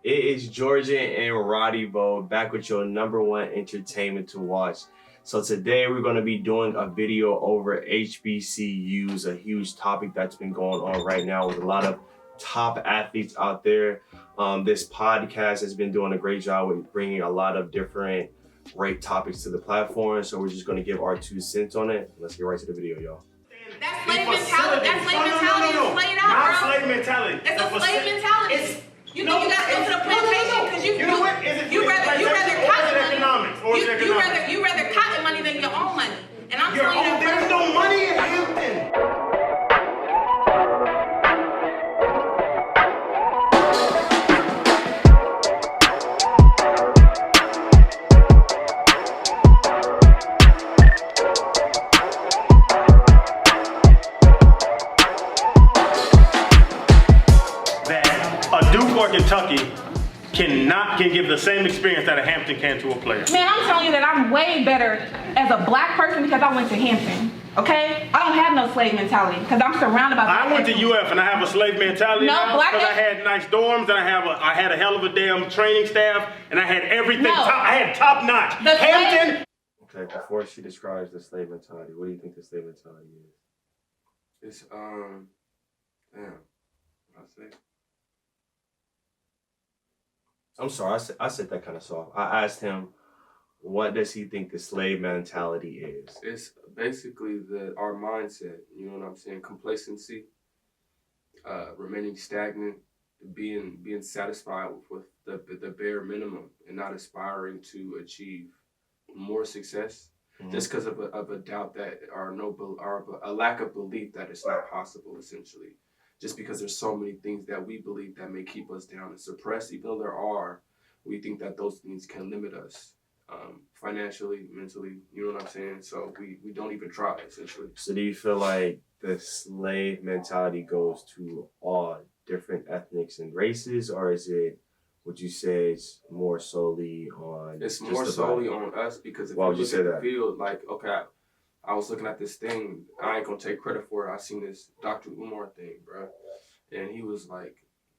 It is Georgia and Roddy Bo back with your number one entertainment to watch. So today we're going to be doing a video over HBCUs, a huge topic that's been going on right now with a lot of top athletes out there. This podcast has been doing a great job with bringing a lot of different great topics to the platform. So we're just going to give our 2 cents on it. Let's get right to the video, y'all. That slave mentality. That slave mentality is played out, not bro. slave mentality. It's a slave mentality. You think you gotta go to the plantation because you rather cotton money than your own money. And I'm telling you that there's no money in Hampton. Kentucky can give the same experience that a Hampton can to a player. Man, I'm telling you that I'm way better as a black person because I went to Hampton. Okay? I don't have no slave mentality because I'm surrounded by black I went to UF and I have a slave mentality because I had nice dorms and I had a hell of a damn training staff and I had everything. I had top notch. Hampton. Okay, before she describes the slave mentality, what do you think the slave mentality is? It's damn. I say. I'm sorry, I said that kind of soft. I asked him, what does he think the slave mentality is? It's basically our mindset, you know what I'm saying? Complacency, remaining stagnant, being satisfied with the bare minimum and not aspiring to achieve more success just because of a doubt that a lack of belief that it's not possible, essentially. Just because there's so many things that we believe that may keep us down and suppress, even though there are, we think that those things can limit us financially, mentally, you know what I'm saying? So we don't even try, essentially. So do you feel like the slave mentality goes to all different ethnics and races, or would you say it's more solely on... It's more solely on us because if Why you would you look say at that? the field, like, okay, I was looking at this thing. I ain't gonna take credit for it. I seen this Dr. Umar thing, bro. And he was like,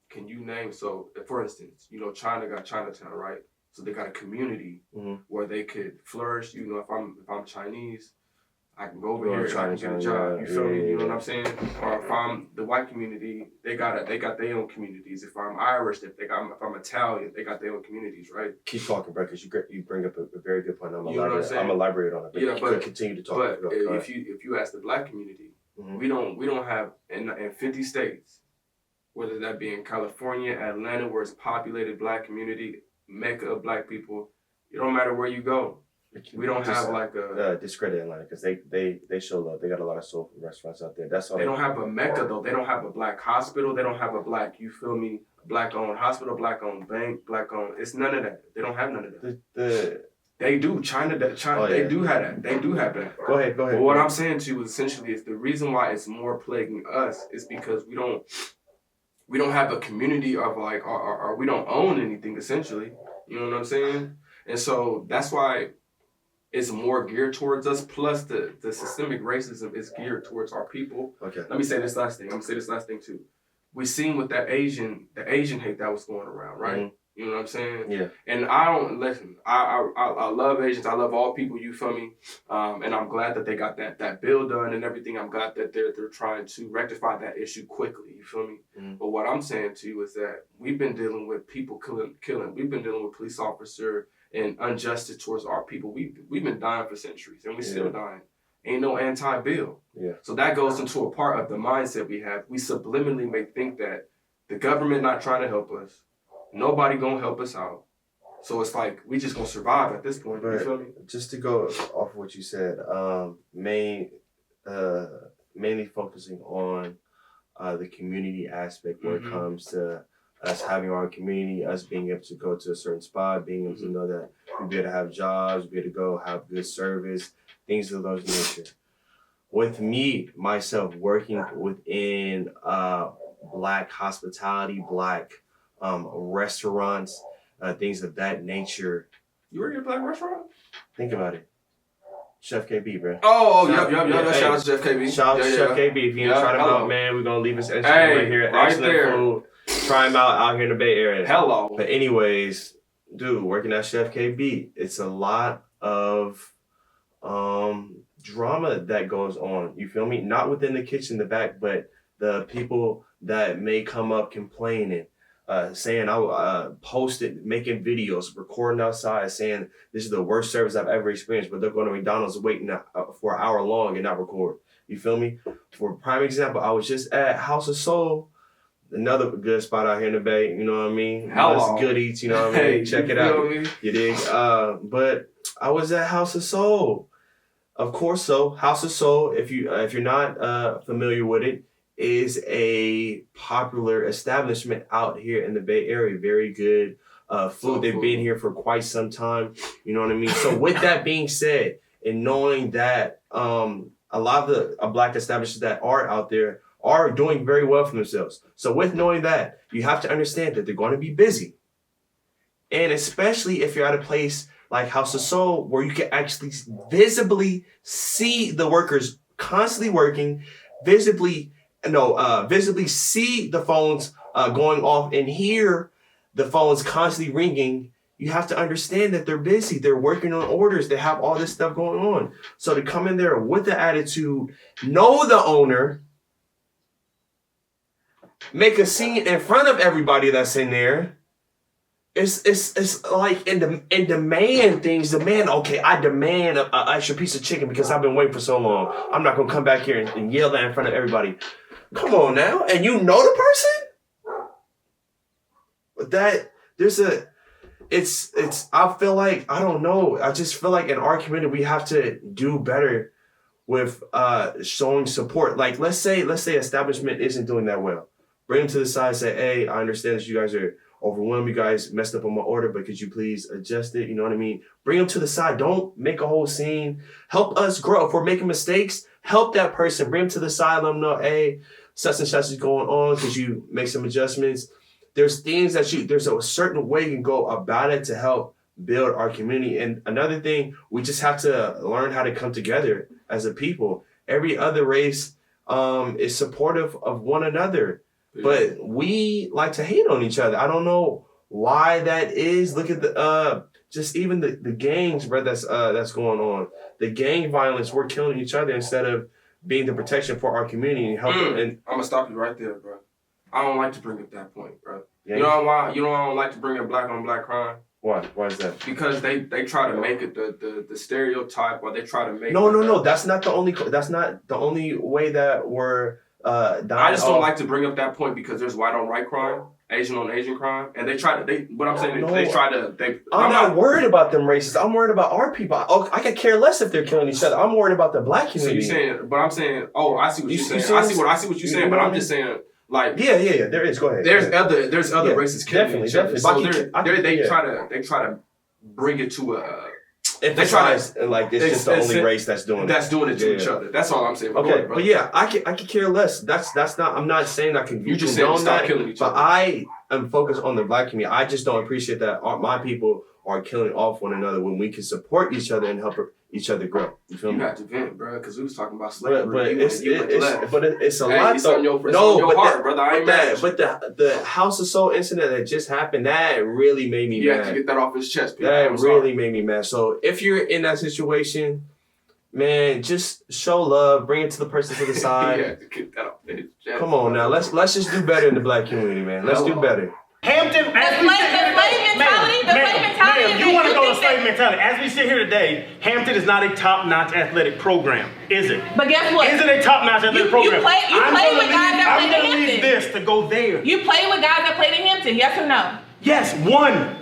can you name, so for instance, you know, China got Chinatown, right? So they got a community where they could flourish. You know, if I'm Chinese, I can go over here and I can get a job. You feel me? You know what I'm saying? Or if I'm the white community, they got their own communities. If I'm Irish, if I'm Italian, they got their own communities, right? Keep talking, bro, because you bring up a very good point. I'm You know what I'm saying? elaborate on it. But Yeah, but continue to talk. But if you ask the black community, we don't have in 50 states, whether that be in California, Atlanta, where it's populated black community, mecca of black people, it don't matter where you go. We don't have like a discredit Atlanta because they show love. They got a lot of soul food restaurants out there. That's all. They don't have a mecca though. They don't have a black hospital. They don't have a black, you feel me, black owned hospital, black owned bank, black owned. It's none of that. They don't have none of that. They do. China. They do have that. They do have that. Go ahead. But what I'm saying to you essentially is the reason why it's more plaguing us is because we don't have a community of like, or we don't own anything essentially. You know what I'm saying? And so that's why it's more geared towards us. Plus the systemic racism is geared towards our people. Okay. Let me say this last thing. I'm gonna say this last thing too. We seen with the Asian hate that was going around, right? You know what I'm saying? Yeah. And I don't listen. I love Asians. I love all people. You feel me? And I'm glad that they got that bill done and everything. I'm glad that they're trying to rectify that issue quickly. You feel me? But what I'm saying to you is that we've been dealing with people killing. We've been dealing with police officer and injustice towards our people. We've been dying for centuries and we still dying. Ain't no anti-bill. Yeah. So that goes into a part of the mindset we have. We subliminally may think that the government not trying to help us. Nobody gonna help us out. So it's like, we just gonna survive at this point, you feel me? Just to go off of what you said, mainly focusing on the community aspect where it comes to us having our community, us being able to go to a certain spot, being able to know that we'll be able to have jobs, be able to go have good service, things of those nature. With me, myself, working within Black hospitality, Black restaurants, things of that nature. You work at a Black restaurant? Think about it. Chef KB, bro. Yep. Shout out to Chef KB. Shout out to Chef KB. If you ain't tried him out, man, we're going to leave his Instagram right here. Excellent food. prime out here in the Bay Area. Hello. But anyways, dude, working at Chef KB, it's a lot of drama that goes on. You feel me? Not within the kitchen, the back, but the people that may come up complaining, saying I posted, making videos, recording outside, saying this is the worst service I've ever experienced, but they're going to McDonald's waiting for an hour long and not record. You feel me? For a prime example, I was just at House of Soul, another good spot out here in the Bay. You know what I mean? Hello. Good eats. You know what I mean? Hey, Check you it out. feel me? You dig? But I was at House of Soul. Of course, so House of Soul, if you're not familiar with it, is a popular establishment out here in the Bay Area. Very good food. They've been here for quite some time. You know what I mean? So with that being said, and knowing that a lot of the black establishments that are out there are doing very well for themselves. So with knowing that, you have to understand that they're going to be busy. And especially if you're at a place like House of Soul, where you can actually visibly see the workers constantly working, visibly see the phones going off and hear the phones constantly ringing. You have to understand that they're busy. They're working on orders. They have all this stuff going on. So to come in there with the attitude, know the owner, make a scene in front of everybody that's in there. It's like and demand things. Demand, okay, I demand an extra piece of chicken because I've been waiting for so long. I'm not gonna come back here and yell that in front of everybody. Come on now, and you know the person. But that I feel like, I don't know. I just feel like in our community we have to do better with showing support. Like let's say establishment isn't doing that well. Bring them to the side, say, hey, I understand that you guys are overwhelmed. You guys messed up on my order, but could you please adjust it? You know what I mean? Bring them to the side. Don't make a whole scene. Help us grow. If we're making mistakes, help that person. Bring them to the side. Let them know, hey, such and such is going on. Could you make some adjustments? There's things there's a certain way you can go about it to help build our community. And another thing, we just have to learn how to come together as a people. Every other race is supportive of one another. But we like to hate on each other. I don't know why that is. Look at the just even the gangs, bro, that's going on. The gang violence, we're killing each other instead of being the protection for our community and helping. And I'm gonna stop you right there, bro. I don't like to bring up that point, bro. Yeah. You know why? You know why I don't like to bring up black on black crime? Why? Why is that? Because they try to make it the stereotype, or they try to make No. That's not the only way that we're dying. I just don't like to bring up that point because there's white on white crime, Asian on Asian crime, and they try to. I'm not worried about them races. I'm worried about our people. I could care less if they're killing each other. I'm worried about the black community. So you're saying, but I'm saying, oh, I see what you're saying. I see what you're saying, but I'm just saying. Like yeah, there is. Go ahead. There's other races killing each other. So they try to bring it to a. They try to like it's just the only race that's doing it to each other. That's all I'm saying. Okay, but yeah, I could care less. That's not. I'm not saying I can. You just saying stop killing each other. But I am focused on the black community. I just don't appreciate that my people are killing off one another when we can support each other and help each other grow. You feel me? You have to vent, bro, because we was talking about slavery. But it's a lot though. But the House of Soul incident that just happened, that really made me mad. You have to get that off his chest, people. That really made me mad. So if you're in that situation, man, just show love. Bring it to the person to the side. You have to get that off his chest. Come on now, let's just do better in the black community, man. Let's do better. Hampton, The slave mentality. You want to go to slave mentality. As we sit here today, Hampton is not a top-notch athletic program, is it? But guess what? Is it a top-notch athletic program? You play with guys that played in Hampton. I'm going to leave this to go there. You play with guys that played in Hampton, yes or no? Yes, one.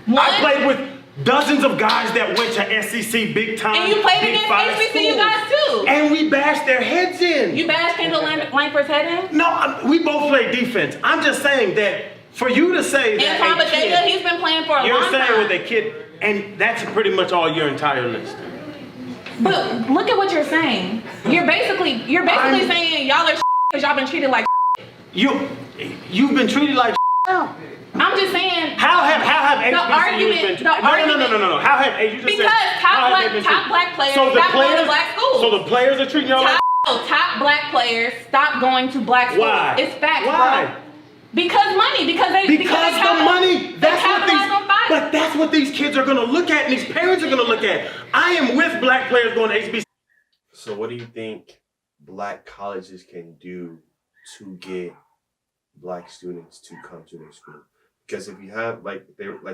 I played with dozens of guys that went to SEC big time. And you played against HBCU guys too. And we bashed their heads in. You bashed Kendall Langford's head in? No, we both played defense. I'm just saying that for you to say that Antoine Bethea, he's been playing for a long time. You're saying with a kid, and that's pretty much all your entire list. But look at what you're saying. You're basically saying y'all are because y'all been treated like You've been treated like I'm just saying. How have HBCUs been treated? No. How have HBCUs? Because top black players stop going to black schools. So the players are treating y'all like top black players stop going to black schools. Why? It's facts, Why? bro. Because money. Because the money. But That's what these kids are gonna look at, and these parents are gonna look at. I am with black players going to HBCU. So what do you think black colleges can do to get black students to come to their school? Because if you have like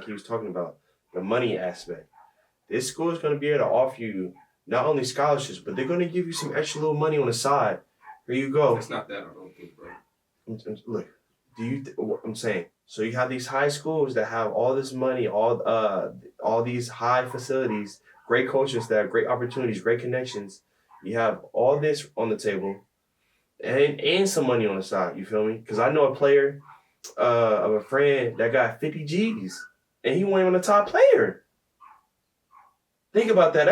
he was talking about the money aspect, this school is going to be able to offer you not only scholarships, but they're going to give you some extra little money on the side. Here you go. It's not that, I don't think, bro. Look, I'm saying, so you have these high schools that have all this money, all these high facilities, great coaches that have great opportunities, great connections. You have all this on the table, and some money on the side. You feel me? Because I know a player of a friend that got 50 G's, and he wasn't even a top player. Think about that.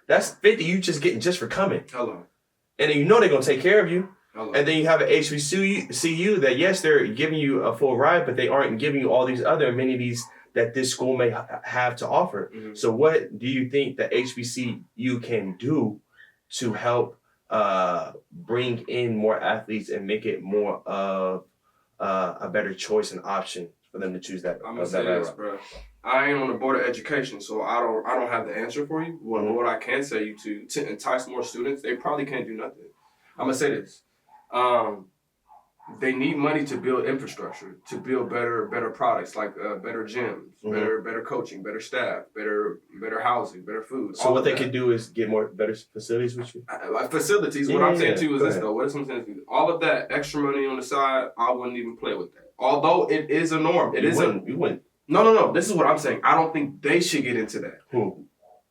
That's 50 you just getting just for coming. Hello. And then you know they're gonna take care of you. Hello. And then you have an HBCU that yes, they're giving you a full ride, but they aren't giving you all these other amenities that this school may have to offer. Mm-hmm. So what do you think that HBCU can do to help bring in more athletes and make it more of a better choice and option for them to choose that? I'm gonna say this, bro. I ain't on the board of education, so I don't have the answer for you. What I can say you to entice more students, they probably can't do nothing. I'm gonna say this. They need money to build infrastructure, to build better products like better gyms, better coaching, better staff, better housing, better food. So what they could do is get better facilities with you? Like facilities. What I'm saying to you is this though. What is I'm saying to you? All of that extra money on the side, I wouldn't even play with that. Although it is a norm. You wouldn't. No. This is what I'm saying. I don't think they should get into that. Who?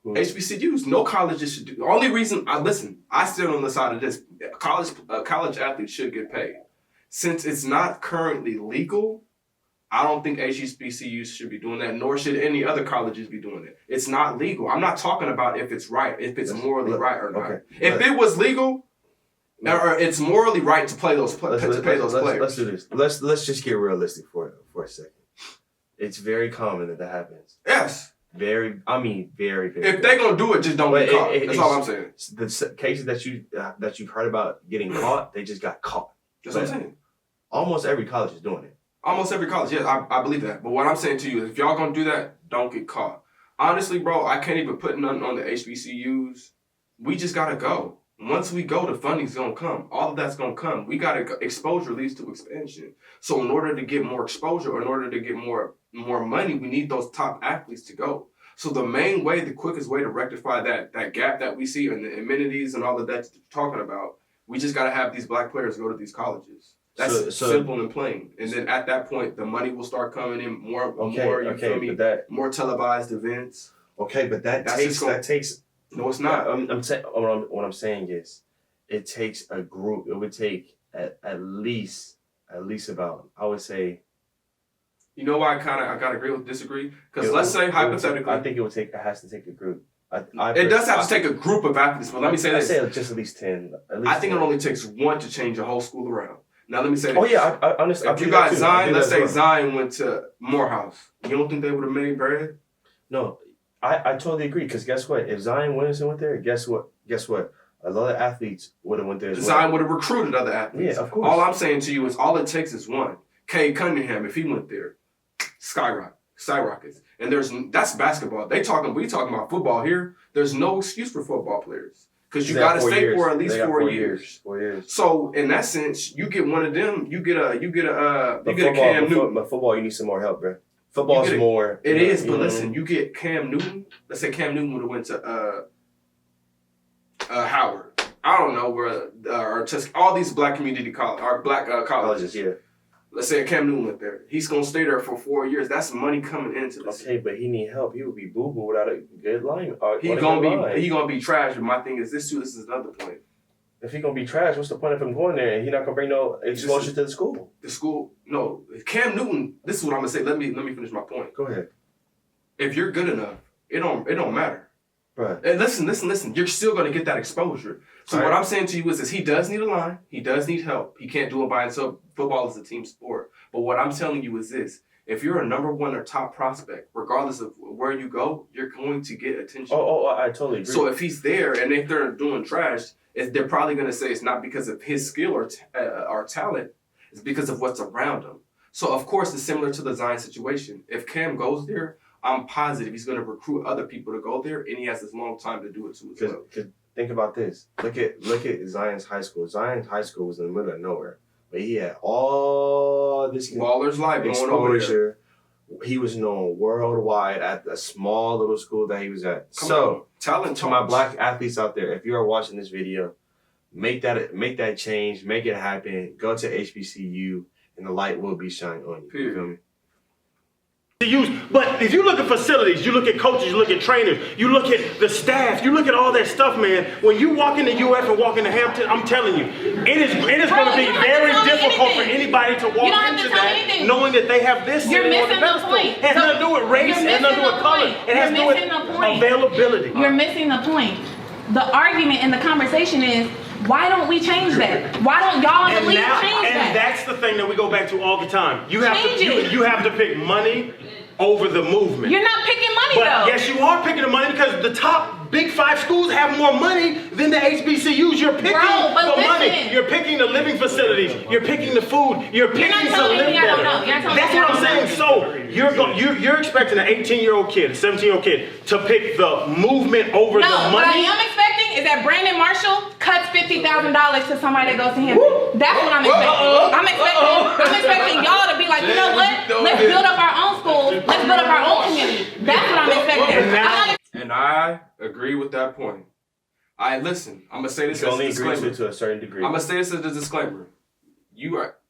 HBCUs. No colleges should do. The only reason I stand on the side of this. College athletes should get paid. Since it's not currently legal, I don't think HBCUs should be doing that, nor should any other colleges be doing it. It's not legal. I'm not talking about if it's right, if it's morally right or not. Okay. If it was legal, or it's morally right to pay those players. Let's do this. Let's just get realistic for a second. It's very common that happens. Yes. Very. If they're gonna do it, just don't get caught. That's all I'm saying. The cases that you've heard about getting caught, they just got caught. That's what I'm saying. Almost every college is doing it. Almost every college, yes, I believe that. But what I'm saying to you is if y'all gonna do that, don't get caught. Honestly, bro, I can't even put nothing on the HBCUs. We just gotta go. Once we go, the funding's gonna come. All of that's gonna come. We gotta go. Exposure leads to expansion. So in order to get more exposure, or in order to get more money, we need those top athletes to go. So the main way, the quickest way to rectify that gap that we see in the amenities and all of that you're talking about, we just gotta have these black players go to these colleges. That's simple and plain. And then at that point, the money will start coming in more more televised events. Okay, but that takes. No, it's not. What I'm saying is, it takes a group. It would take at least about, I would say. You know why I gotta agree with disagree? Because let's say hypothetically, I think it has to take a group. It does have to take a group of athletes, but let me say this. I say just at least 10. I think it only takes one to change a whole school around. Now let me say this. Oh yeah, I understand. If you got Zion, let's say Zion went to Morehouse. You don't think they would have made bread? No, I totally agree. Because guess what? If Zion Williamson went there, guess what? A lot of athletes would have went there as well. Zion would have recruited other athletes. Yeah, of course. All I'm saying to you is all it takes is one. Cade Cunningham, if he went there, skyrockets. And that's basketball. We talking about football here. There's no excuse for football players. Because you got to stay for at least 4 years. 4 years. So in that sense, you get one of them. You get a Cam Newton. But football, you need some more help, bro. Football's more. It is, but listen, you get Cam Newton. Let's say Cam Newton would have went to Howard. I don't know where or all these black community colleges. Yeah. Let's say Cam Newton went there. He's gonna stay there for 4 years. That's money coming into this. Okay, but he need help. He would be boo-boo without a good line. He gonna be trash. But my thing is this too. This is another point. If he gonna be trash, what's the point of him going there? And he not gonna bring no exposure to the school. The school, no. Cam Newton. This is what I'm gonna say. Let me finish my point. Go ahead. If you're good enough, it don't matter. Right. And listen. You're still gonna get that exposure. So what I'm saying to you is he does need a line. He does need help. He can't do it by himself. Football is a team sport. But what I'm telling you is this. If you're a number one or top prospect, regardless of where you go, you're going to get attention. I totally agree. So if he's there and if they're doing trash, they're probably going to say it's not because of his skill or talent. It's because of what's around him. So of course it's similar to the Zion situation. If Cam goes there, I'm positive he's going to recruit other people to go there, and he has this long time to do it too as well. Think about this. Look at Zion's high school. Zion's high school was in the middle of nowhere, but he had all this Waller's life exposure. He was known worldwide at the small little school that he was at. Talent to my black athletes out there, if you are watching this video, make that change, make it happen. Go to HBCU, and the light will be shining on you. You feel me? But if you look at facilities, you look at coaches, you look at trainers, you look at the staff, you look at all that stuff, man. When you walk into UF and walk into Hampton, I'm telling you, it is going to be very difficult for anybody to walk into that knowing that they have this. You're missing the point. It has nothing to do with race, it has nothing to do with color. It has to do with availability. You're missing the point. The argument in the conversation is, why don't we change that? Why don't y'all in the league change that? And that's the thing that we go back to all the time. You have to pick money over the movement. You're not picking money though. Yes, you are picking the money because the top Big 5 schools have more money than the HBCUs. You're picking for money. You're picking the living facilities. You're picking the food. You're picking to live better. That's what I'm saying. So you're expecting an 18-year-old kid, a 17-year-old kid to pick the movement over the money. What I am expecting is that Brandon Marshall cuts $50,000 to somebody that goes to him. That's what I'm expecting. I'm expecting y'all to be like, you know what? Let's build up our own schools. Let's build up our own community. That's what I'm expecting. And I agree with that point. Listen, I'm gonna say this as a disclaimer. To a certain degree. I'm gonna say this as a disclaimer.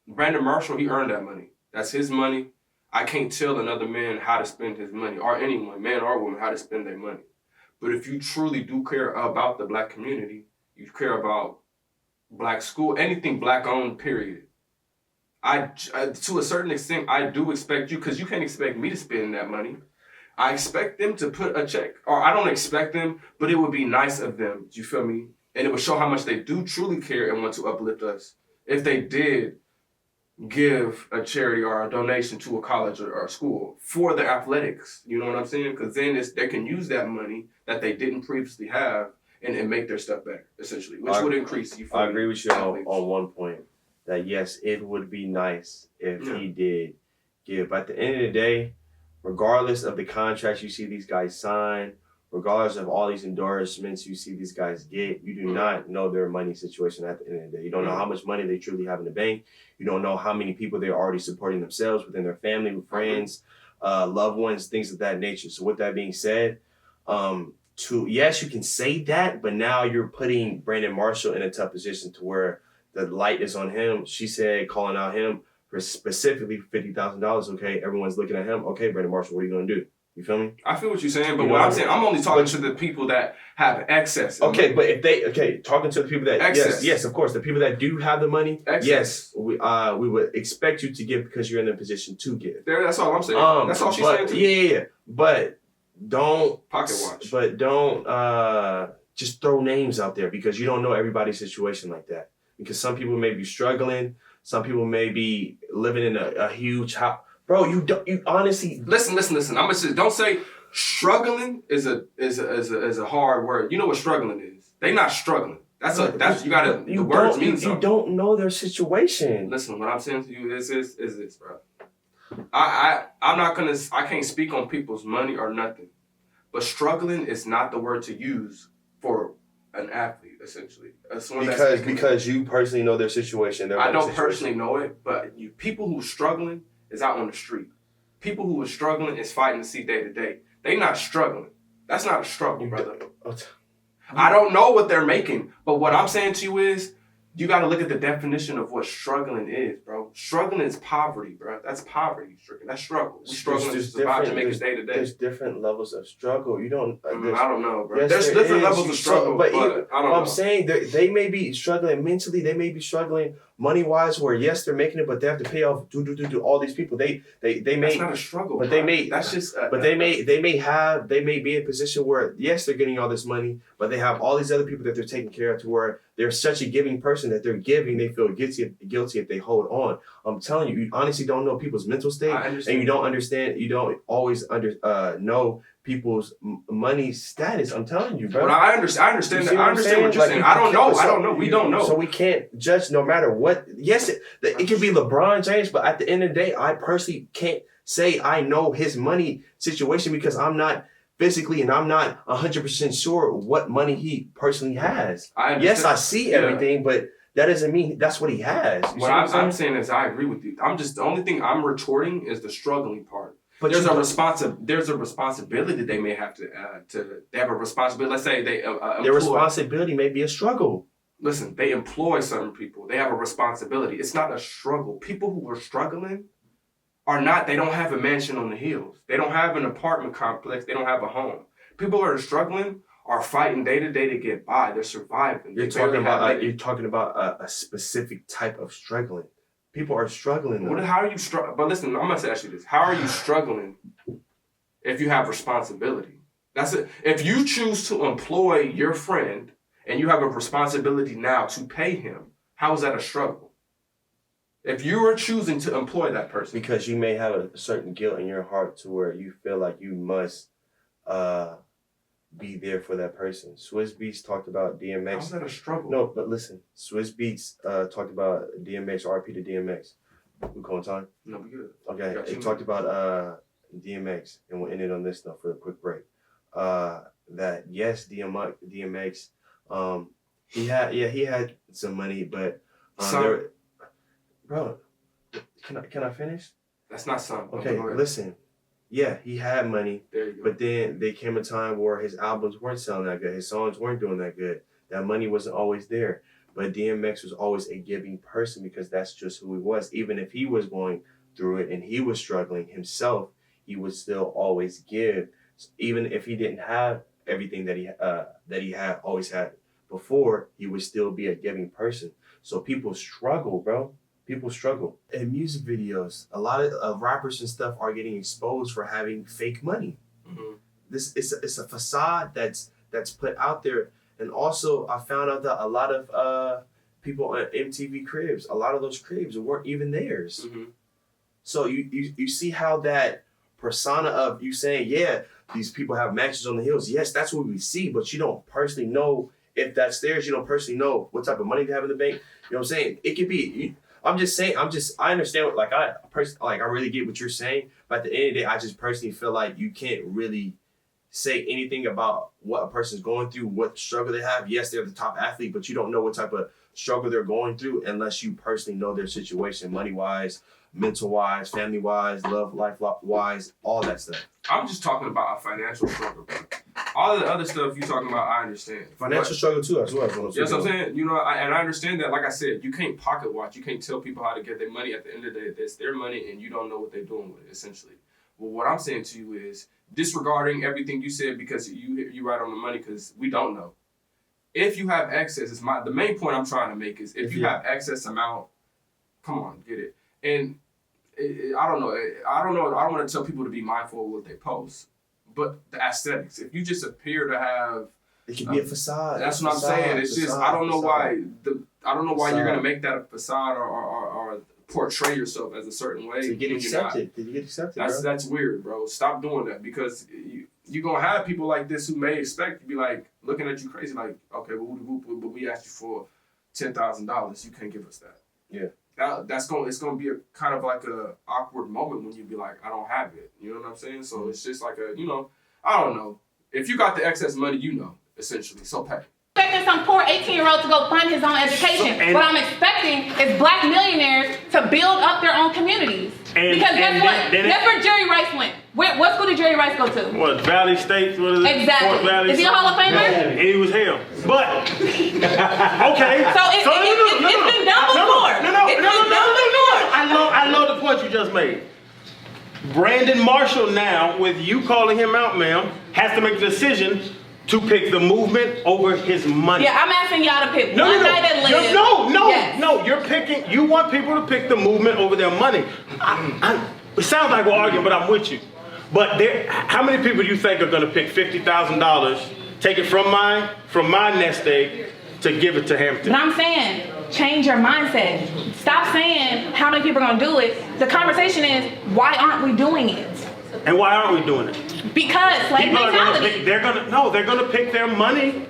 Brandon Marshall, he earned that money. That's his money. I can't tell another man how to spend his money, or anyone, man or woman, how to spend their money. But if you truly do care about the black community, you care about black school, anything black owned, period. To a certain extent, I do expect you, because you can't expect me to spend that money. I expect them to put a check, or I don't expect them, but it would be nice of them. Do you feel me? And it would show how much they do truly care and want to uplift us. If they did give a charity or a donation to a college or a school for their athletics, you know what I'm saying? Because then they can use that money that they didn't previously have and make their stuff better, essentially, which would increase. I agree with you on one point, that yes, it would be nice if he did give. But at the end of the day, regardless of the contracts you see these guys sign, regardless of all these endorsements you see these guys get, you do not know their money situation at the end of the day. You don't know how much money they truly have in the bank. You don't know how many people they're already supporting themselves within their family, with friends, loved ones, things of that nature. So with that being said, yes, you can say that, but now you're putting Brandon Marshall in a tough position to where the light is on him. She said, calling out him for specifically $50,000. Okay, everyone's looking at him. Okay, Brandon Marshall, what are you gonna do? You feel me? I feel what you're saying, but what I'm saying, I'm only talking to the people that have excess. Okay, but if talking to the people that yes, of course, the people that do have the money, yes, we would expect you to give because you're in a position to give. That's all I'm saying. That's all she's saying too. Yeah, but don't pocket watch. But don't just throw names out there, because you don't know everybody's situation like that. Because some people may be struggling, some people may be living in a huge house. Bro, you honestly listen. I'm gonna say, don't say struggling is a hard word. You know what struggling is? They not struggling. The words mean something. You don't know their situation. Listen, what I'm saying to you is this, bro. I can't speak on people's money or nothing, but struggling is not the word to use for an athlete, essentially. Because you personally know their situation. I don't personally know it, but people who are struggling is out on the street. People who are struggling is fighting to see day to day. They not struggling. That's not a struggle, brother. I don't know what they're making, but what I'm saying to you is, you got to look at the definition of what struggling is, bro. Struggling is poverty, bro. That's poverty. That's struggle. We're struggling to survive to make it day to day. There's different levels of struggle. You don't. I don't know, bro. Yes, there's different levels of struggle, but I don't know. I'm saying they may be struggling mentally. They may be struggling money-wise, where yes, they're making it, but they have to pay off do all these people. They may. That's not a struggle, but bro. they may. That's just. They may be in a position where yes, they're getting all this money, but they have all these other people that they're taking care of, to where they're such a giving person that they're giving. They feel guilty if they hold on. I'm telling you, you honestly don't know people's mental state, and you don't understand. You don't always know people's money status. I'm telling you, bro. But I understand that. I understand what you're saying. I don't know. We don't know. So we can't judge no matter what. Yes, it could be LeBron James, but at the end of the day, I personally can't say I know his money situation because I'm not physically and I'm not 100% sure what money he personally has. Yes, I see everything, but that doesn't mean that's what he has. What I'm saying is I agree with you. The only thing I'm retorting is the struggling part. But there's a responsibility they may have to they have a responsibility. Let's say they their responsibility may be a struggle. Listen, they employ certain people. They have a responsibility. It's not a struggle. People who are struggling they don't have a mansion on the hills. They don't have an apartment complex. They don't have a home. People who are struggling are fighting day to day to get by. They're surviving. You're talking about a specific type of struggling. People are struggling. How are you struggling? But listen, I'm gonna ask you this: how are you struggling if you have responsibility? That's it. If you choose to employ your friend and you have a responsibility now to pay him, how is that a struggle? If you are choosing to employ that person, because you may have a certain guilt in your heart to where you feel like you must be there for that person. Swizz Beatz talked about DMX. How's that a struggle? No, but listen, Swizz Beatz talked about DMX, RP to DMX. We calling time? No, we good. Okay, he talked about DMX, and we'll end it on this though for a quick break. That yes, DMX, he had some money, but bro, can I finish? That's not some. Okay, listen. Yeah, he had money, but then there came a time where his albums weren't selling that good. His songs weren't doing that good. That money wasn't always there. But DMX was always a giving person because that's just who he was. Even if he was going through it and he was struggling himself, he would still always give. Even if he didn't have everything that he had always had before, he would still be a giving person. So people struggle, bro. People struggle. In music videos, a lot of rappers and stuff are getting exposed for having fake money. Mm-hmm. It's a facade that's put out there. And also, I found out that a lot of people on MTV Cribs, a lot of those cribs weren't even theirs. Mm-hmm. So you see how that persona of you saying, yeah, these people have mansions on the hills. Yes, that's what we see, but you don't personally know if that's theirs. You don't personally know what type of money they have in the bank. You know what I'm saying? It could be. I understand what, I really get what you're saying, but at the end of the day, I just personally feel like you can't really say anything about what a person's going through, what struggle they have. Yes, they're the top athlete, but you don't know what type of struggle they're going through unless you personally know their situation, money-wise, mental-wise, family-wise, love life-wise, all that stuff. I'm just talking about a financial struggle. All the other stuff you're talking about, I understand. Financial struggle too, as well. Yes, I'm saying, and I understand that. Like I said, you can't pocket watch. You can't tell people how to get their money. At the end of the day, it's their money, and you don't know what they're doing with it, essentially. Well, what I'm saying to you is disregarding everything you said because you right on the money because we don't know. If you have excess, the main point I'm trying to make is if you have excess amount, come on, get it. And I don't know. I don't want to tell people to be mindful of what they post, but the aesthetics. If you just appear to have, it can be a facade. That's what I'm saying. It's just I don't know why you're gonna make that a facade or portray yourself as a certain way to get accepted. Did you get accepted? That's weird, bro. Stop doing that because you're gonna have people like this who may expect to be like looking at you crazy, like, okay, but we asked you for $10,000. You can't give us that. Yeah. It's gonna be a kind of like a awkward moment when you be like, I don't have it. You know what I'm saying? So it's just like I don't know. If you got the excess money, essentially. So pay. Expecting some poor 18-year-old to go fund his own education. What I'm expecting is black millionaires to build up their own communities. Because guess what? That's where Jerry Rice went. What school did Jerry Rice go to? What, Valley State? What is it? Exactly. Fort Valley. Is he a Hall of Famer? And he was him. But, okay. So it's been done before. I love the point you just made. Brandon Marshall now, with you calling him out, ma'am, has to make the decision to pick the movement over his money. Yeah, I'm asking y'all to pick one night and live. No, you're picking, you want people to pick the movement over their money. It sounds like we're arguing, but I'm with you. But how many people do you think are gonna pick $50,000, take it from my nest egg to give it to Hampton? But I'm saying, change your mindset. Stop saying how many people are gonna do it. The conversation is, why aren't we doing it? And why aren't we doing it? Because slave People are gonna mentality. they're gonna pick their money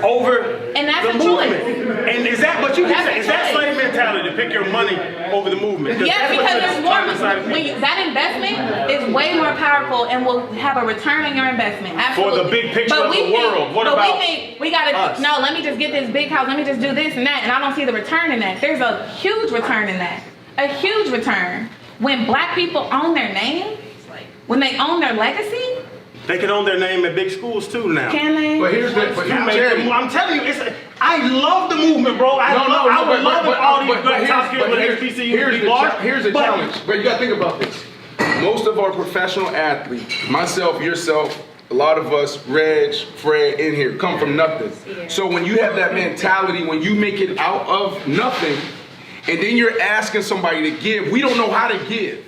over And that's the a choice. movement. And is that what you That's just said? a Is that choice. slave mentality to pick your money over the movement? Yes, that's what because you're there's trying to decide more. to When think. that investment is way more powerful and will have a return on your investment. Absolutely. For the big picture of we the think- world. What but about we think we gotta. us? No, let me just get this big house. Let me just do this and that, and I don't see the return in that. There's a huge return in that. A huge return when black people own their name, when they own their legacy. They can own their name at big schools too now. Can they? But here's the. But I'm telling you, I love the movement, bro. I would love if all these great top kids with HBCUs be large. Here's the challenge. But you gotta think about this. Most of our professional athletes, myself, yourself, a lot of us, Reg, Fred, in here, come from nothing. So when you have that mentality, when you make it out of nothing, and then you're asking somebody to give, we don't know how to give,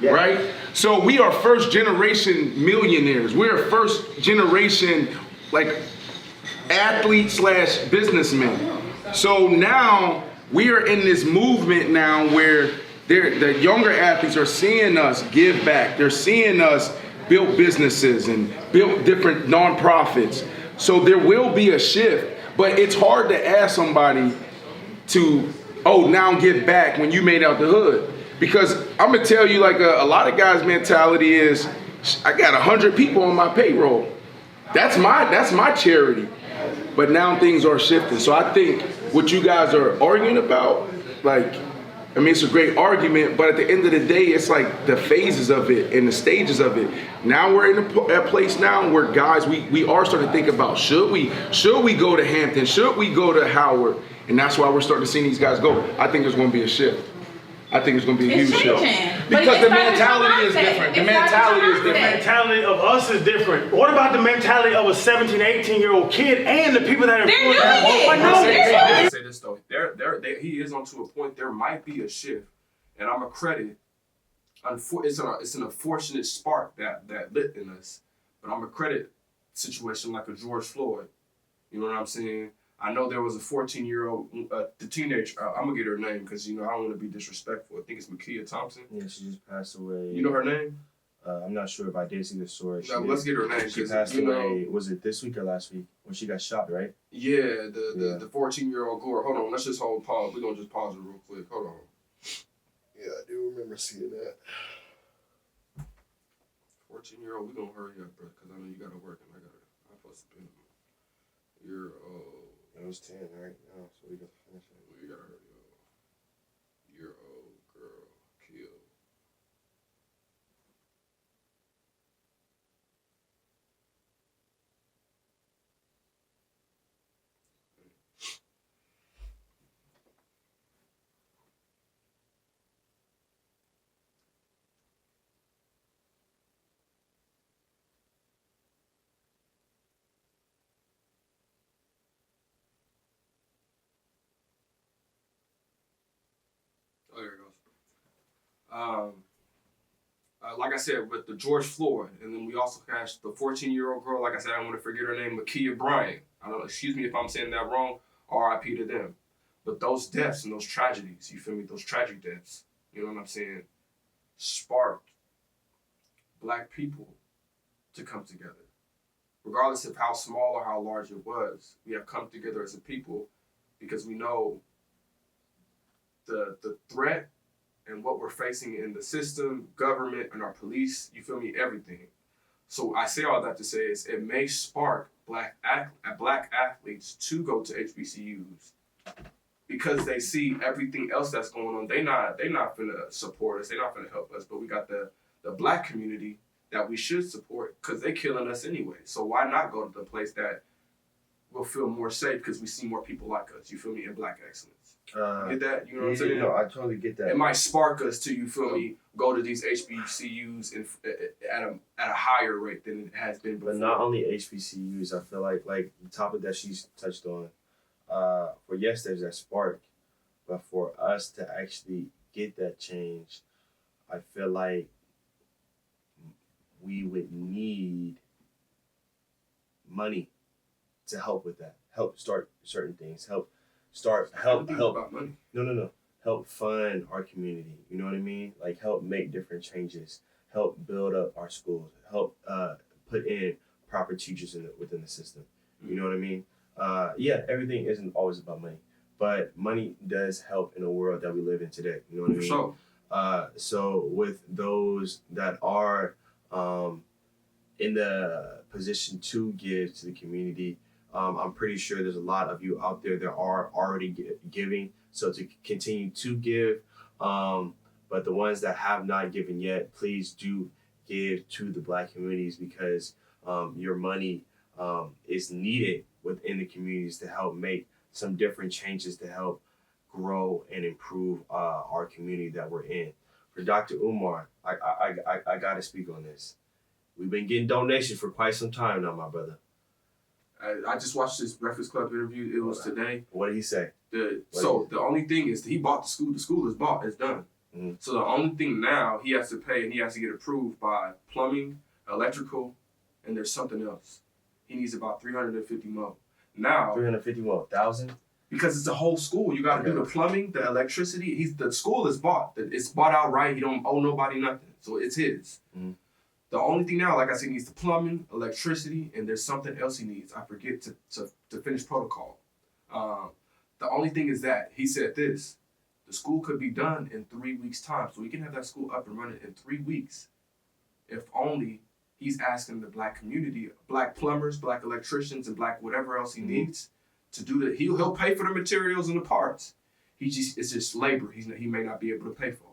right? So we are first generation millionaires. We're first generation like athletes / businessmen. So now we are in this movement now where the younger athletes are seeing us give back. They're seeing us build businesses and build different nonprofits. So there will be a shift, but it's hard to ask somebody to, oh, now give back when you made out the hood. Because I'm gonna tell you, like a lot of guys' mentality is, I got 100 people on my payroll. That's my charity. But now things are shifting. So I think what you guys are arguing about, like, I mean, it's a great argument, but at the end of the day, it's like the phases of it and the stages of it. Now we're in a place now where guys, we are starting to think about, should we go to Hampton? Should we go to Howard? And that's why we're starting to see these guys go. I think there's gonna be a shift. I think it's going to be a huge shift. Because the mentality is different. The mentality is different. The mentality of us is different. What about the mentality of a 17, 18-year-old kid and the people that are They're doing it. I say this though, he is onto a point. There might be a shift, and I'm a credit. It's an unfortunate spark that lit in us, but I'm a credit situation like a George Floyd. You know what I'm saying? I know there was a 14-year-old, the teenage. I'm gonna get her name because I don't want to be disrespectful. I think it's Makia Thompson. Yeah, she just passed away. You know her name? I'm not sure if I did see the story. No, let's get her name. She passed away. Was it this week or last week when she got shot? Right? Yeah, the 14-year-old girl. Hold on, let's just pause. We're gonna just pause it real quick. Hold on. Yeah, I do remember seeing that. 14-year-old. We're gonna hurry up, bro, because I know you gotta work and I'm supposed to be. You're It was 10 right now, so we got to finish it. We gotta hurry up. Your old girl killed. Oh, there it goes. Like I said, with the George Floyd, and then we also catch the 14-year-old girl. Like I said, I don't want to forget her name, Makia Bryant. I don't. Excuse me if I'm saying that wrong. R.I.P. to them. But those deaths and those tragedies, you feel me? Those tragic deaths, you know what I'm saying, sparked black people to come together. Regardless of how small or how large it was, we have come together as a people because we know the threat and what we're facing in the system, government, and our police, you feel me, everything. So I say all that to say is it may spark black athletes to go to HBCUs because they see everything else that's going on. They not finna support us, they not finna help us, but we got the black community that we should support because they killing us anyway. So why not go to the place that we'll feel more safe because we see more people like us, you feel me, in black excellence. Get that? You know what I'm saying? No, I totally get that. It might spark us to, you feel me, go to these HBCUs at a higher rate than it has been before. But not only HBCUs, I feel like the topic that she's touched on, for yes, there's that spark, but for us to actually get that change, I feel like we would need money to help with that, help start certain things, help about money. No. Help fund our community. You know what I mean? Like help make different changes. help build up our schools, help put in proper teachers within the system. You know what I mean? Yeah, everything isn't always about money, but money does help in the world that we live in today. You know what I mean? For sure. So with those that are in the position to give to the community, I'm pretty sure there's a lot of you out there that are already giving. So to continue to give, but the ones that have not given yet, please do give to the Black communities, because your money is needed within the communities to help make some different changes to help grow and improve our community that we're in. For Dr. Umar, I gotta speak on this. We've been getting donations for quite some time now, my brother. I just watched this Breakfast Club interview. It was today. What did he say? The only thing is he bought the school. The school is bought. It's done. Mm-hmm. So the only thing now he has to pay, and he has to get approved by plumbing, electrical, and there's something else. He needs about 350 more. Now 350,000. Because it's a whole school. You got to do the plumbing, the electricity. The school is bought. It's bought outright. He don't owe nobody nothing. So it's his. Mm-hmm. The only thing now, like I said, he needs the plumbing, electricity, and there's something else he needs. I forget to finish protocol. The only thing is that he said this: the school could be done in 3 weeks' time, so we can have that school up and running in 3 weeks. If only he's asking the Black community, Black plumbers, Black electricians, and Black whatever else he needs to do that. He'll pay for the materials and the parts. It's just labor. He may not be able to pay for.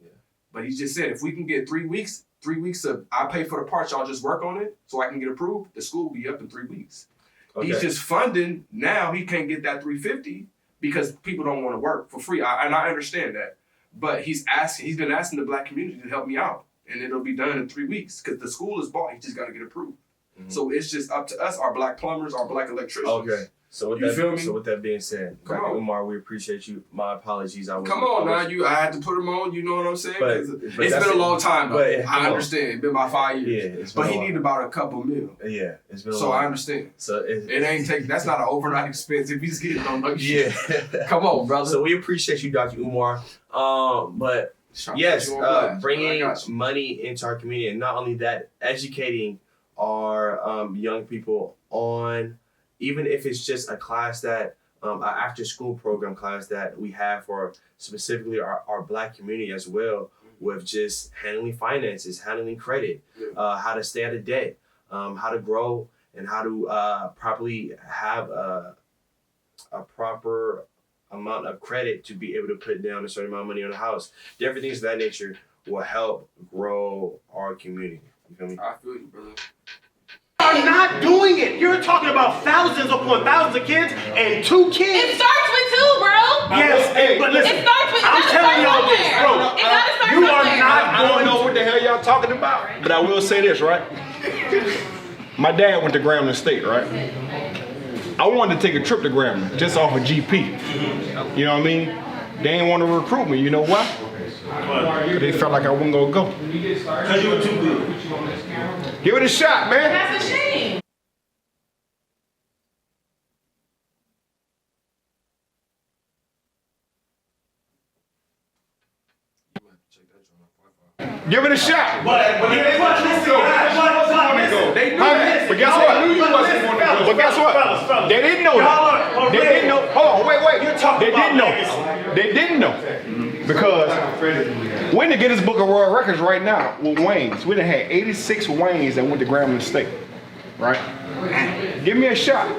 Yeah. But he just said if we can get 3 weeks. 3 weeks of I pay for the parts, y'all just work on it so I can get approved. The school will be up in 3 weeks. Okay. He's just funding now. He can't get that 350 because people don't want to work for free. And I understand that, but he's been asking the Black community to help me out, and it'll be done in 3 weeks because the school is bought. He just got to get approved. Mm-hmm. So it's just up to us, our Black plumbers, our Black electricians. Okay. So with that being said, Dr. Umar, we appreciate you. My apologies. I had to put him on. You know what I'm saying? But it's been a long time. I understand. It's been about 5 years. Yeah, but he needed about a couple mil. Yeah, it's been. So I understand. So it ain't taking. That's not an overnight expense. If he's getting on like shit. Come on, brother. So we appreciate you, Dr. Umar. But yes, bringing money into our community, and not only that, educating our young people on. Even if it's just a class that, an after school program class that we have for specifically our Black community as well, with just handling finances, handling credit, how to stay out of debt, how to grow, and how to properly have a proper amount of credit to be able to put down a certain amount of money on a house. Different things of that nature will help grow our community. You feel me? I feel you, brother. Are not doing it. You're talking about thousands upon thousands of kids and 2 kids. It starts with 2, bro. Yes, but listen, it starts with. I'm telling y'all this, bro. It gotta start You are somewhere. not. I don't know what the hell y'all talking about, but I will say this, right? My dad went to Grambling State, right? I wanted to take a trip to Grambling just off of GP. You know what I mean? They didn't want to recruit me. You know why? They felt like I wasn't gonna go. Because you were too good. Give it a shot, man. That's a shame. Give it a shot. But guess what? But guess what? They didn't know that. They didn't know. Hold on, wait. They didn't know. They didn't know. Because we're in the Guinness Book of World Records right now with Waynes. We done had 86 Waynes that went to Grambling State. Right? Give me a shot.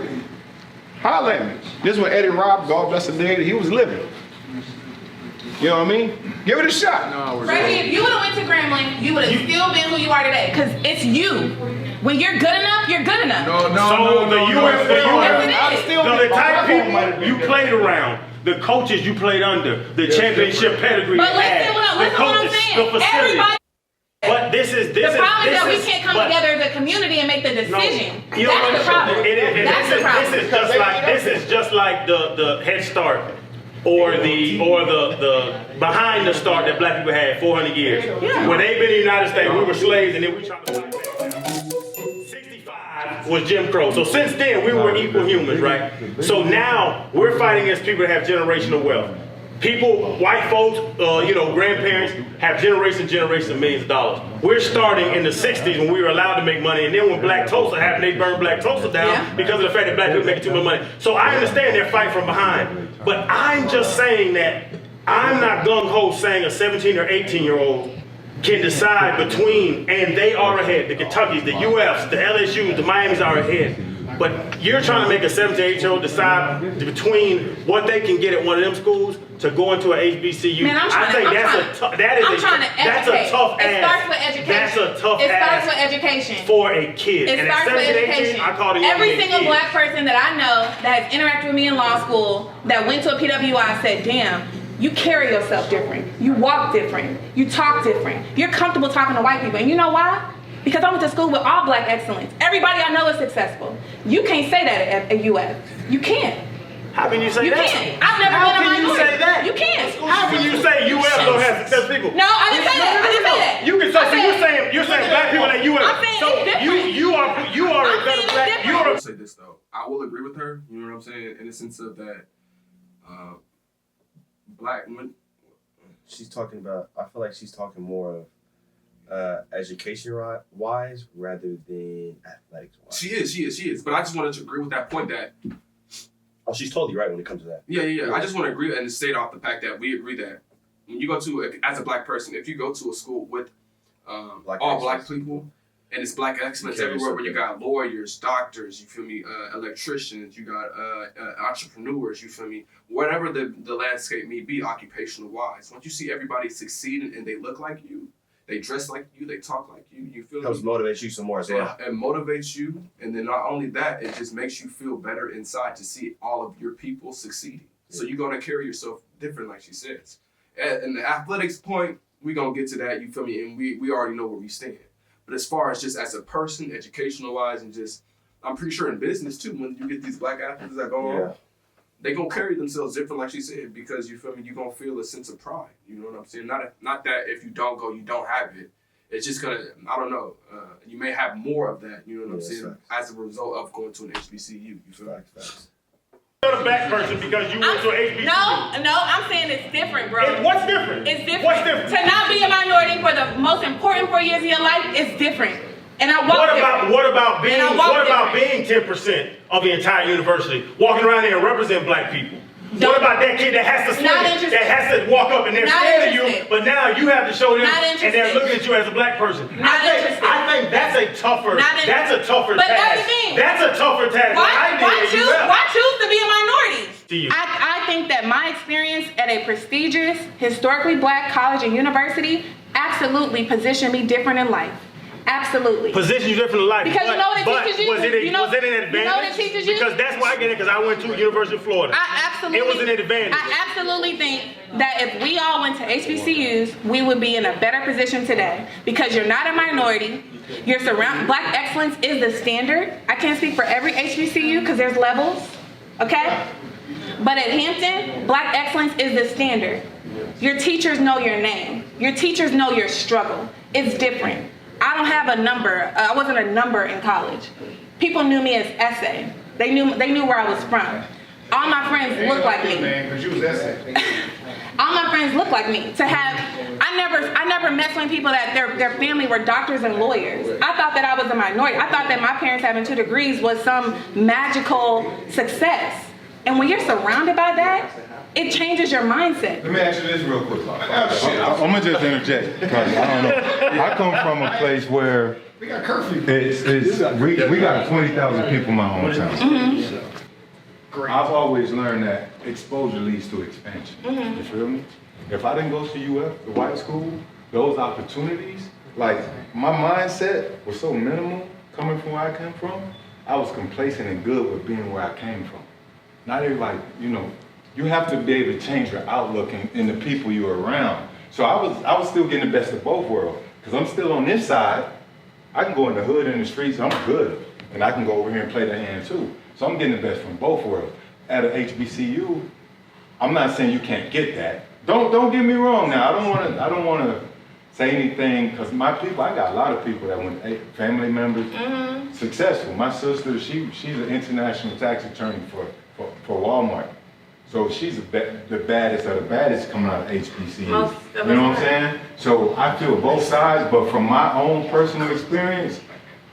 Holler at me. This is when Eddie Robb, God bless the dead, he was living. You know what I mean? Give it a shot. Reggie, if you would have went to Grambling, you would have still been who you are today. Because it's you. When you're good enough, you're good enough. The type of people you played around, the coaches you played under, the championship pedigree you had, the coaches, the facility. But this is the problem is that we can't come together as a community and make the decision. That's the problem. That's the problem. This is just like the Head Start. Or the behind the start that Black people had 400 years. Yeah. When they been in the United States, we were slaves, and then we tried to 65 was Jim Crow. So since then, we were equal humans, right? So now we're fighting against people that have generational wealth. People, white folks, grandparents have generations of millions of dollars. We're starting in the 60s when we were allowed to make money, and then when Black Tulsa happened, they burned Black Tulsa down because of the fact that black people making too much money. So I understand they're fighting from behind, but I'm just saying that I'm not gung-ho saying a 17 or 18-year-old can decide between, and they are ahead. The Kentuckys, the UFs, the LSUs, the Miamis are ahead. But you're trying to make a 17 or 18-year-old decide between what they can get at one of them schools to go into an HBCU. Man, I think that's a tough ask. It starts with education. That's a tough It starts ask with education. for a kid. It and starts at with 17, education. 18, I call it Every single black person that I know that has interacted with me in law school, that went to a PWI, said, damn, you carry yourself different. You walk different. You talk different. You're comfortable talking to white people. And you know why? Because I went to school with all black excellence. Everybody I know is successful. You can't say that at UF. You can't. How can you say that? You can't. I've never been a minority. How can you say that? You can't. How can you say UF don't have successful people? No, I didn't say that. I didn't say that. You can say you're saying black people at UF. I'm saying it's different. you are a better black. You I are. will say this though. I will agree with her. You know what I'm saying? In the sense of that, black women. She's talking about. I feel like she's talking more of education wise rather than athletics wise. She is. But I just wanted to agree with that point that. Oh, she's totally right when it comes to that. Yeah. I just want to agree and state off the fact that we agree that when you go to, as a black person, if you go to a school with all black people, and it's black excellence everywhere, where you got lawyers, doctors, you feel me, electricians, you got entrepreneurs, you feel me, whatever the landscape may be, occupational wise. Once you see everybody succeeding and they look like you, they dress like you, they talk like you feel Helps motivate you some more as well. It motivates you, and then not only that, it just makes you feel better inside to see all of your people succeeding. So you're gonna carry yourself different, like she says. And the athletics point, we're gonna get to that, you feel me, and we already know where we stand. But as far as just as a person, educational wise, and just, I'm pretty sure in business too, when you get these black athletes that go on, they gonna carry themselves different, like she said, because you feel me, you're gonna feel a sense of pride. You know what I'm saying? Not that if you don't go, you don't have it. It's just gonna, I don't know, you may have more of that, you know what I'm saying, as a result of going to an HBCU. You feel me? You're a black person because you went to an HBCU. No, I'm saying it's different, bro. What's different? It's different. What's different? To not be a minority for the most important 4 years of your life is different. And I walk What about being 10% of the entire university, walking around there and represent black people? What about that kid that has to walk up and they're scared of you, but now you have to show them and they're looking at you as a black person? I think that's a tougher task. But that's the thing. That's a tougher task. Why choose to be a minority? I I think that my experience at a prestigious, historically black college and university absolutely positioned me different in life. Absolutely. Position you different in life. Because you know what it teaches you? Was it an advantage? You know what it teaches you? Because that's why I get it, because I went to University of Florida. It was an advantage. I absolutely think that if we all went to HBCUs, we would be in a better position today. Because you're not a minority. You're surrounded. Black excellence is the standard. I can't speak for every HBCU because there's levels. Okay? But at Hampton, black excellence is the standard. Your teachers know your name. Your teachers know your struggle. It's different. I don't have a number. I wasn't a number in college. People knew me as Essay. They knew where I was from. All my friends look like me. All my friends look like me. I never messed with people that their family were doctors and lawyers. I thought that I was a minority. I thought that my parents having 2 degrees was some magical success. And when you're surrounded by that, it changes your mindset. Let me ask you this real quick. I'm gonna just interject because I don't know. I come from a place where we got curfew. We got 20,000 people in my hometown. Mm-hmm. I've always learned that exposure leads to expansion. Mm-hmm. You feel me? If I didn't go to UF, the white school, those opportunities, like my mindset was so minimal coming from where I came from. I was complacent and good with being where I came from. Not everybody, you have to be able to change your outlook in the people you're around. So I was still getting the best of both worlds. Because I'm still on this side, I can go in the hood in the streets, I'm good. And I can go over here and play the hand too. So I'm getting the best from both worlds. At a HBCU, I'm not saying you can't get that. Don't get me wrong now. I don't wanna say anything, because my people, I got a lot of people that went, family members, successful. My sister, she's an international tax attorney for Walmart. So she's the baddest of the baddest coming out of HBCU. Most You of know what I'm us saying? So I feel both sides, but from my own personal experience,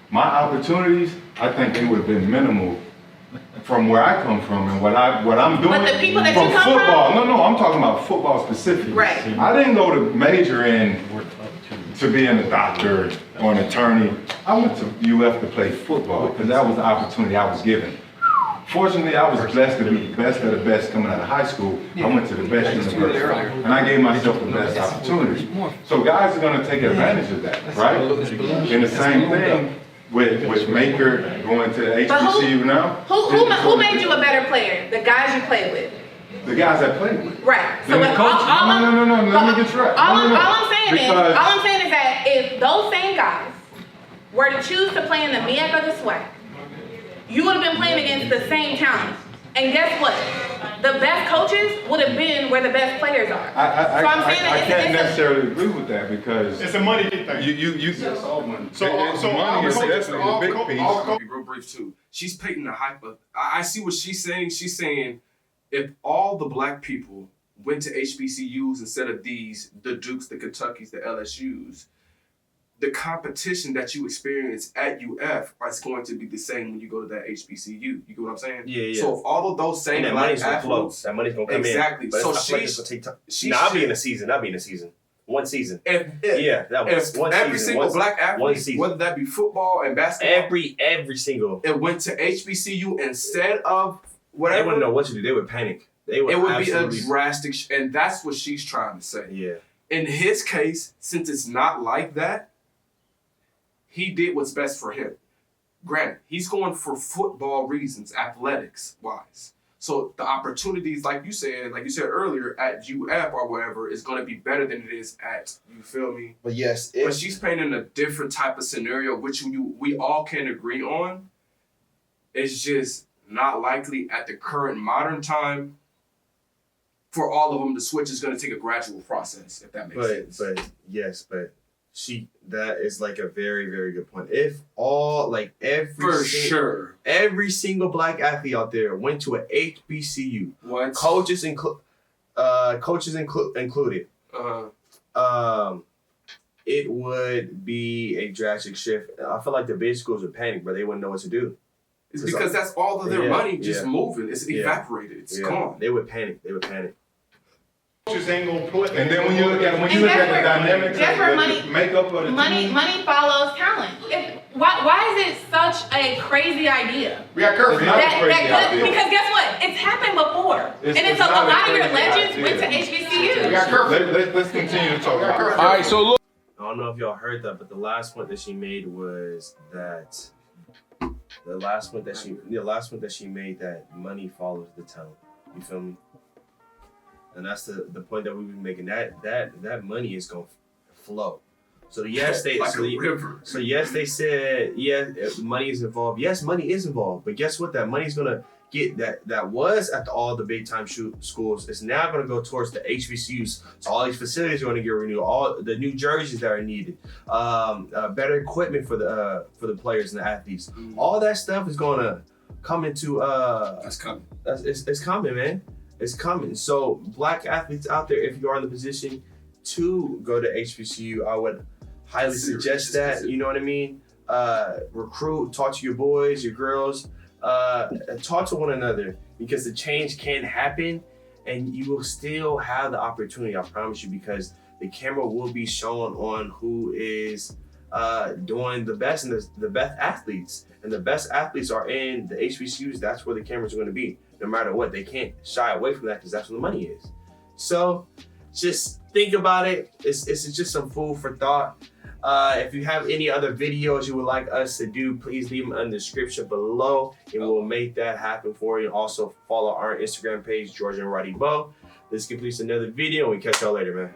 my opportunities, I think they would have been minimal from where I come from and what I'm doing. But the people that from you come football. from? No, I'm talking about football specifically. Right. I didn't go to major in to being a doctor or an attorney. I went to UF to play football because that was the opportunity I was given. Fortunately, I was blessed to be the best of the best coming out of high school. I went to the best university, and I gave myself the best opportunity. So guys are going to take advantage of that, right? And the same thing with Maker going to the HBCU now. Who made you a better player? The guys you played with. The guys I played with. Right. Then the coach. No. Let me get you right. All I'm saying is that if those same guys were to choose to play in the MEAC or the SWAC, you would have been playing against the same talent. And guess what? The best coaches would have been where the best players are. I can't necessarily agree with that because It's a money thing. It's all money. So money is definitely a big piece. Be real brief too. She's painting the hype of. I see what she's saying. She's saying if all the black people went to HBCUs instead of the Dukes, the Kentuckys, the LSUs, the competition that you experience at UF is going to be the same when you go to that HBCU. You get what I'm saying? Yeah. So if all of those same And that black money's gonna flow. athletes, That money's gonna come exactly. in. But So I feel like it's gonna take time. I'll be in a season. One season. if One every season. single black one athlete, season. whether that be football and basketball, Every single. it went to HBCU instead of They whatever. wouldn't know what to do. They would panic. It It would be a absolutely drastic, and that's what she's trying to say. Yeah. In his case, since it's not like that, he did what's best for him. Granted, he's going for football reasons, athletics wise. So the opportunities, like you said earlier, at UF or whatever, is going to be better than it is at, you feel me? But yes, But she's painting a different type of scenario, which we all can agree on. It's just not likely at the current modern time for all of them to switch. Is going to take a gradual process, if that makes sense. But that is like a very, very good point. If all every single black athlete out there went to an HBCU, What? coaches included, it would be a drastic shift. I feel like the big schools would panic, but they wouldn't know what to do. It's because that's all of their money just moving. It's evaporated. It's gone. They would panic. Coaches ain't gonna play. And then when you look at the dynamics that's where of money- the makeup of the Money follows talent. Why is it such a crazy idea? We got curfew. Because guess what? It's happened before. It's a not lot a of your crazy legends idea. went to We HBCUs. got curfew. Let's continue to talk about it. All right, so look. I don't know if y'all heard that, but the last point that she made was that that money follows the talent. You feel me? And that's the point that we've been making. That money is gonna flow. So yes, they Like a river. So yes, they said money is involved. Yes, money is involved. But guess what? That money's gonna get that was at all the big time schools. It's now gonna go towards the HBCUs. So all these facilities are gonna get renewed. All the new jerseys that are needed, better equipment for the players and the athletes. All that stuff is gonna come into. That's coming. It's coming, man. It's coming. So black athletes out there, if you are in the position to go to HBCU, I would highly suggest that. You know what I mean? Recruit, talk to your boys, your girls, talk to one another, because the change can happen and you will still have the opportunity, I promise you, because the camera will be shown on who is doing the best and the best athletes. And the best athletes are in the HBCUs. That's where the cameras are going to be. No matter what, they can't shy away from that because that's where the money is. So just think about it. It's just some food for thought. If you have any other videos you would like us to do, please leave them in the description below and we'll make that happen for you. Also follow our Instagram page, Georgia and Roddy Bo. This completes another video and we catch y'all later, man.